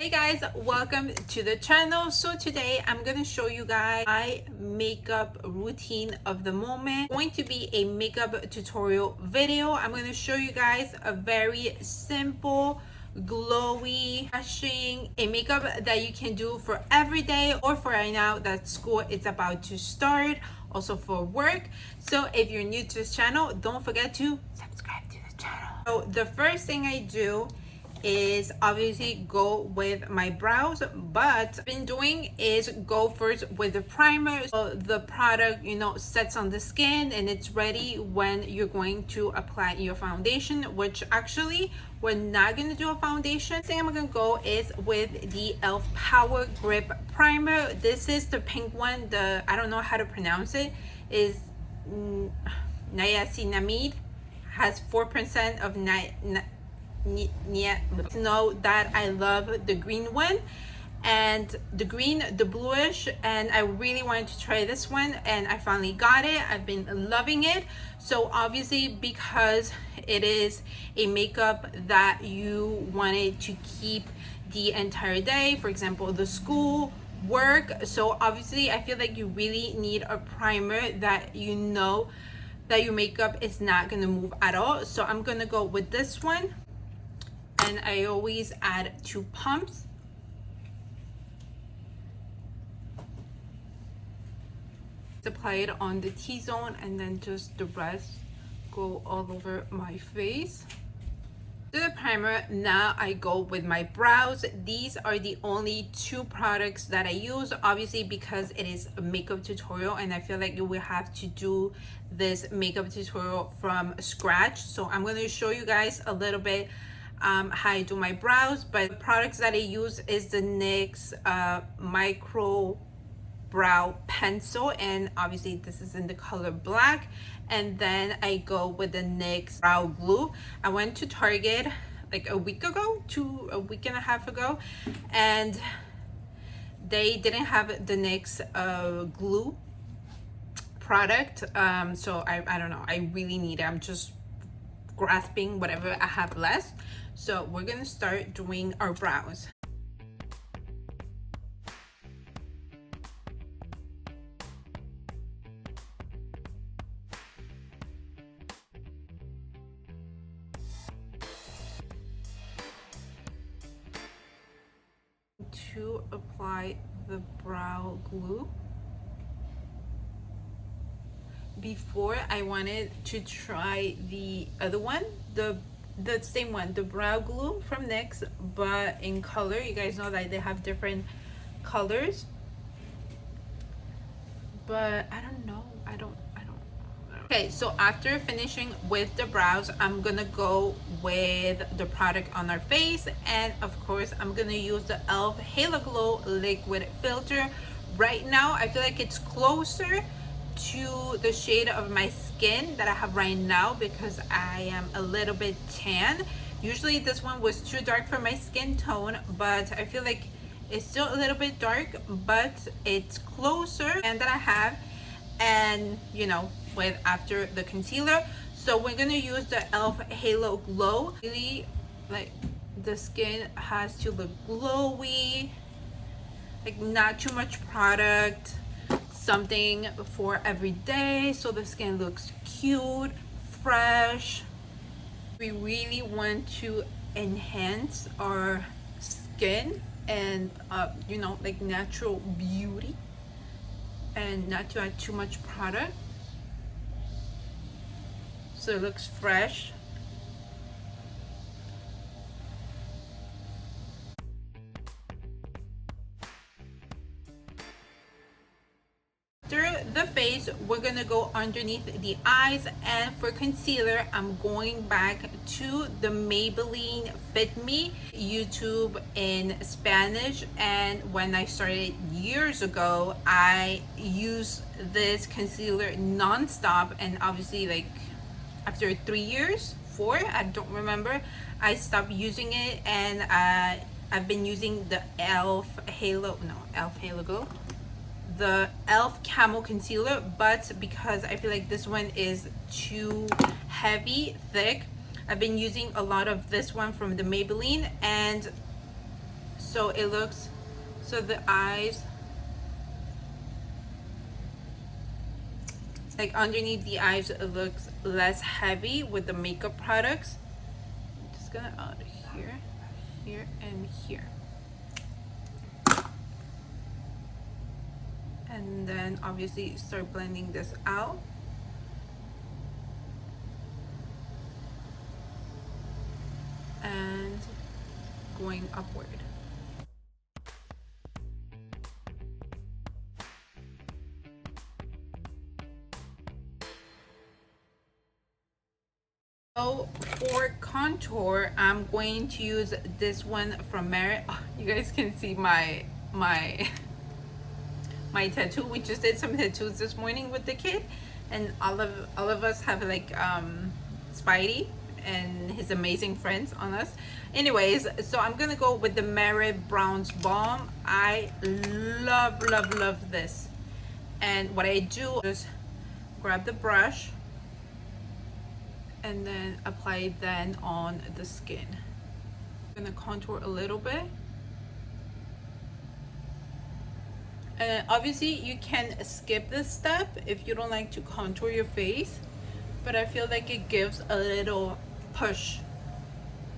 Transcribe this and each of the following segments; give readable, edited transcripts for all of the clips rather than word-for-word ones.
Hey guys, welcome to the channel. So today I'm gonna show you guys my makeup routine of the moment. It's going to be a makeup tutorial video. I'm gonna show you guys a very simple, glowy, refreshing, a makeup that you can do for every day or for right now that school is about to start, also for work. So if you're new to this channel, don't forget to subscribe to the channel. So the first thing I do is obviously go with my brows, but I've been doing is go first with the primer, so the product sets on the skin and it's ready when you're going to apply your foundation, which actually we're not going to do a foundation. The thing I'm gonna go is with the e.l.f. Power Grip Primer. This is the pink one. I don't know how to pronounce it, is niacinamide, has 4% of know that I love the green one and the bluish, and I really wanted to try this one and I finally got it. I've been loving it. So obviously, because it is a makeup that you wanted to keep the entire day, for example the school, work, so obviously I feel like you really need a primer that that your makeup is not going to move at all. So I'm gonna go with this one, and I always add 2 pumps. Apply it on the T-zone and then just the rest go all over my face. To the primer, now I go with my brows. These are the only 2 products that I use, obviously because it is a makeup tutorial and I feel like you will have to do this makeup tutorial from scratch. So I'm going to show you guys a little bit how I do my brows, but the products that I use is the NYX micro brow pencil, and obviously this is in the color black. And then I go with the NYX brow glue. I went to Target like a week and a half ago, and they didn't have the NYX glue product, so I don't know, I really need it. I'm just grasping whatever I have left. So we're gonna start doing our brows. To apply the brow glue, before I wanted to try the other one, the same one, the brow glue from NYX, but in color. You guys know that they have different colors, but I don't know. Okay, so after finishing with the brows, I'm gonna go with the product on our face, and of course I'm gonna use the e.l.f. Halo Glow liquid filter. Right now I feel like it's closer to the shade of my skin that I have right now because I am a little bit tan. Usually this one was too dark for my skin tone, but I feel like it's still a little bit dark, but it's closer and that I have, and with after the concealer. So we're gonna use the e.l.f. Halo Glow. Really, like, the skin has to look glowy, like not too much product, something for every day so the skin looks cute, fresh. We really want to enhance our skin and like natural beauty, and not to add too much product so it looks fresh. After the face, we're gonna go underneath the eyes, and for concealer I'm going back to the Maybelline Fit Me YouTube in Spanish. And when I started years ago, I used this concealer non-stop, and obviously like after 3 years, 4, I don't remember, I stopped using it, and I've been using the e.l.f. Halo Glow, the e.l.f. Camo Concealer, but because I feel like this one is too heavy, thick, I've been using a lot of this one from the Maybelline, and so it looks, so the eyes, like underneath the eyes, it looks less heavy with the makeup products. I'm just gonna add here, here, and here. And then obviously start blending this out. And going upward. So for contour, I'm going to use this one from Merit. Oh, you guys can see my tattoo. We just did some tattoos this morning with the kid, and all of us have like Spidey and his amazing friends on us. Anyways, so I'm gonna go with the Merit Bronze Balm. I love this. And what I do is grab the brush and then apply it then on the skin. I'm gonna contour a little bit. And obviously you can skip this step if you don't like to contour your face, but I feel like it gives a little push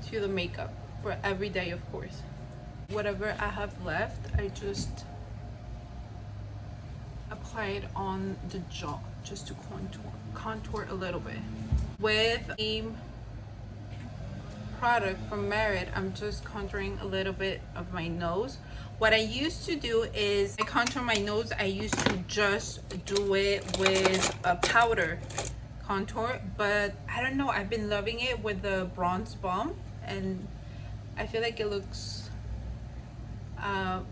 to the makeup for every day, of course. Whatever I have left, I just apply it on the jaw just to contour a little bit. With a product from Merit, I'm just contouring a little bit of my nose. What I used to do is I contour my nose. I used to just do it with a powder contour, but I don't know, I've been loving it with the Bronze Balm, and I feel like it looks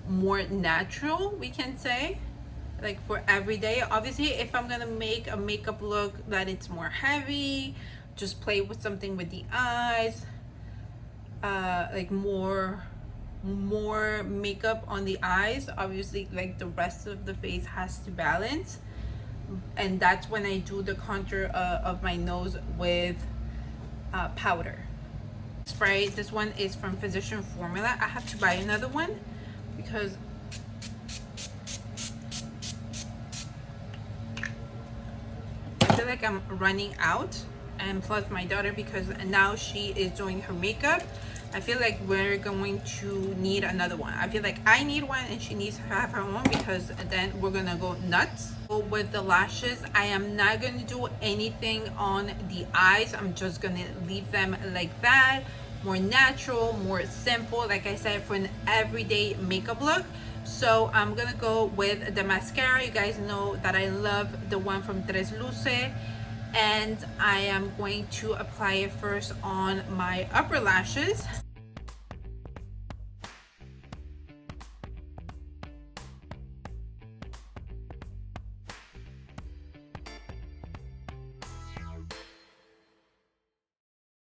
more natural, we can say, like for every day. Obviously if I'm gonna make a makeup look that it's more heavy, just play with something with the eyes, like more makeup on the eyes, obviously like the rest of the face has to balance, and that's when I do the contour of my nose with powder spray. This one is from Physician Formula. I have to buy another one because I feel like I'm running out, and plus my daughter, because now she is doing her makeup, I feel like we're going to need another one. I feel like I need one and she needs to have her own, because then we're gonna go nuts. With the lashes, I am not gonna do anything on the eyes. I'm just gonna leave them like that, more natural, more simple, like I said, for an everyday makeup look. So I'm gonna go with the mascara. You guys know that I love the one from Tres Luce, and I am going to apply it first on my upper lashes.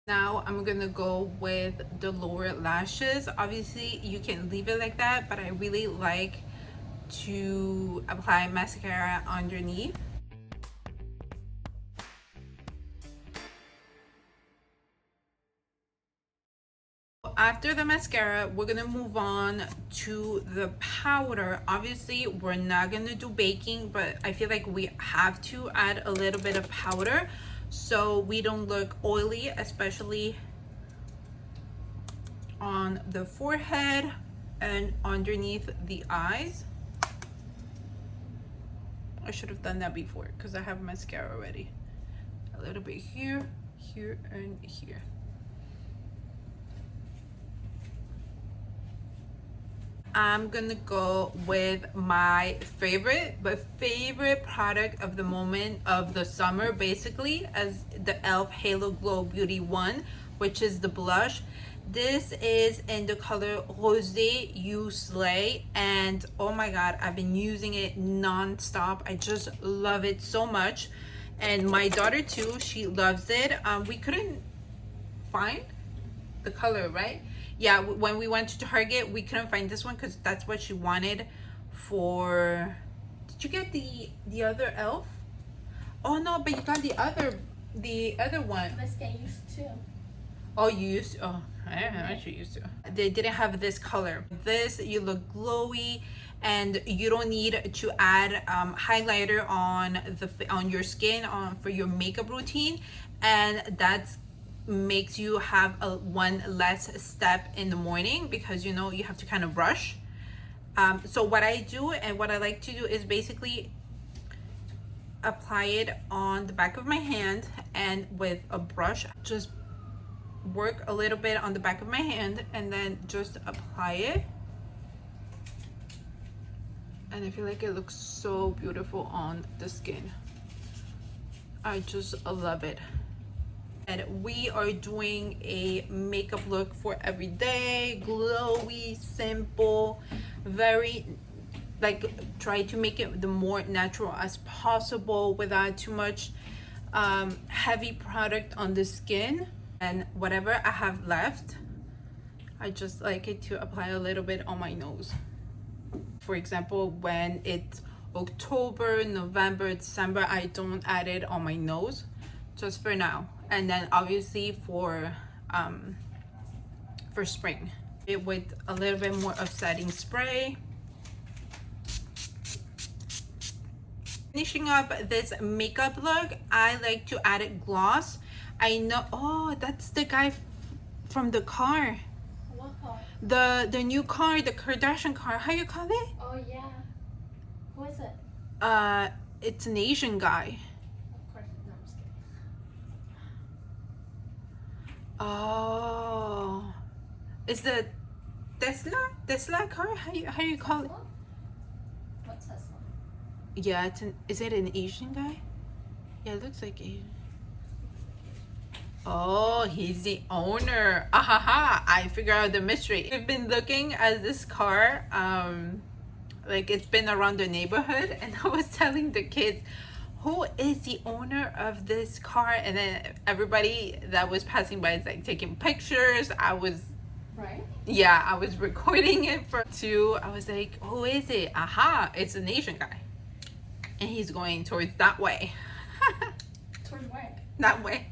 Now I'm gonna go with the lower lashes. Obviously you can leave it like that, but I really like to apply mascara underneath. After the mascara, we're gonna move on to the powder. Obviously we're not gonna do baking, but I feel like we have to add a little bit of powder so we don't look oily, especially on the forehead and underneath the eyes. I should have done that before because I have mascara already. A little bit here, here, and here. I'm gonna go with my favorite product of the moment, of the summer basically, as the e.l.f. Halo Glow Beauty one, which is the blush. This is in the color Rosé You Slay, and oh my god, I've been using it non-stop. I just love it so much, and my daughter too, she loves it. We couldn't find the color, right? Yeah, when we went to Target, we couldn't find this one because that's what she wanted for. Did you get the other e.l.f.? Oh no, but you got the other one. Let's get used to. Oh, you used to, oh, I actually used to. They didn't have this color. This, you look glowy, and you don't need to add highlighter on your skin for your makeup routine, and that's makes you have one less step in the morning, because you know you have to kind of brush. So what I do and what I like to do is basically apply it on the back of my hand, and with a brush just work a little bit on the back of my hand and then just apply it. And I feel like it looks so beautiful on the skin. I just love it. And we are doing a makeup look for every day, glowy, simple, very like try to make it the more natural as possible without too much heavy product on the skin. And whatever I have left, I just like it to apply a little bit on my nose. For example, when it's October, November, December, I don't add it on my nose, just for now. And then obviously for spring, it with a little bit more of setting spray. Finishing up this makeup look, I like to add a gloss. I know, oh, that's the guy from the car. What car? The new car, the Kardashian car. How you call it? Oh yeah. Who is it? It's an Asian guy. Of course, no, I'm just kidding. Oh, is the Tesla car? How you call it? Tesla? What Tesla? Yeah, is it an Asian guy? Yeah, it looks like Asian. Oh, he's the owner. Ahaha, I figured out the mystery. We've been looking at this car, like it's been around the neighborhood, and I was telling the kids, who is the owner of this car? And then everybody that was passing by is like taking pictures. I was recording it for two. I was like, who is it? Aha, it's an Asian guy. And he's going towards that way. Toward where? That way.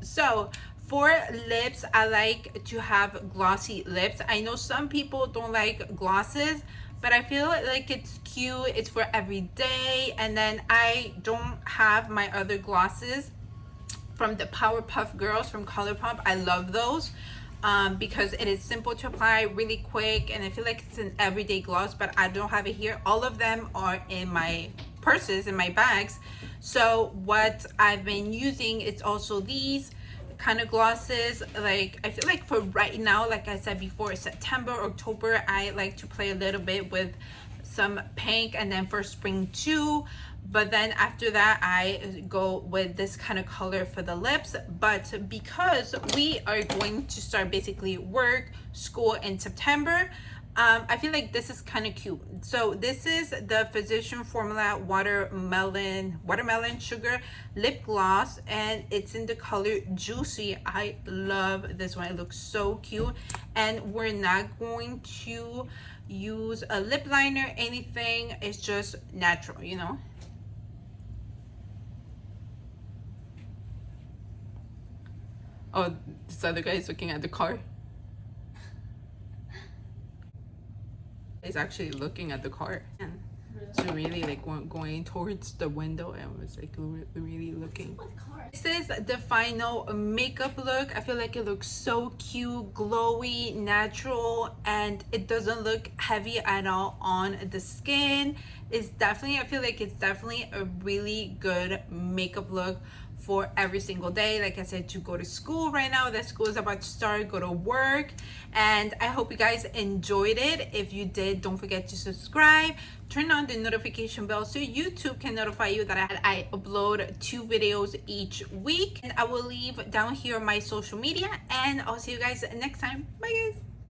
So for lips, I like to have glossy lips. I know some people don't like glosses, but I feel like it's cute. It's for every day. And then I don't have my other glosses from the Powerpuff Girls from Colourpop. I love those because it is simple to apply, really quick, and I feel like it's an everyday gloss, but I don't have it here. All of them are in my purses, in my bags. So what I've been using is also these kind of glosses. Like I feel like for right now, like I said before, September, October, I like to play a little bit with some pink, and then for spring too. But then after that, I go with this kind of color for the lips. But because we are going to start basically work, school in September, I feel like this is kind of cute. So this is the Physician Formula watermelon sugar lip gloss, and it's in the color Juicy. I love this one. It looks so cute, and we're not going to use a lip liner, anything. It's just natural, you know. Oh, this other guy is looking at the car. Is actually looking at the car, and so really like going towards the window, and was like really looking. This is the final makeup look. I feel like it looks so cute, glowy, natural, and it doesn't look heavy at all on the skin. It's definitely, I feel like it's definitely a really good makeup look for every single day. Like I said, to go to school right now, that school is about to start, go to work. And I hope you guys enjoyed it. If you did, don't forget to subscribe, turn on the notification bell so YouTube can notify you that I upload 2 videos each week. And I will leave down here my social media, and I'll see you guys next time. Bye guys.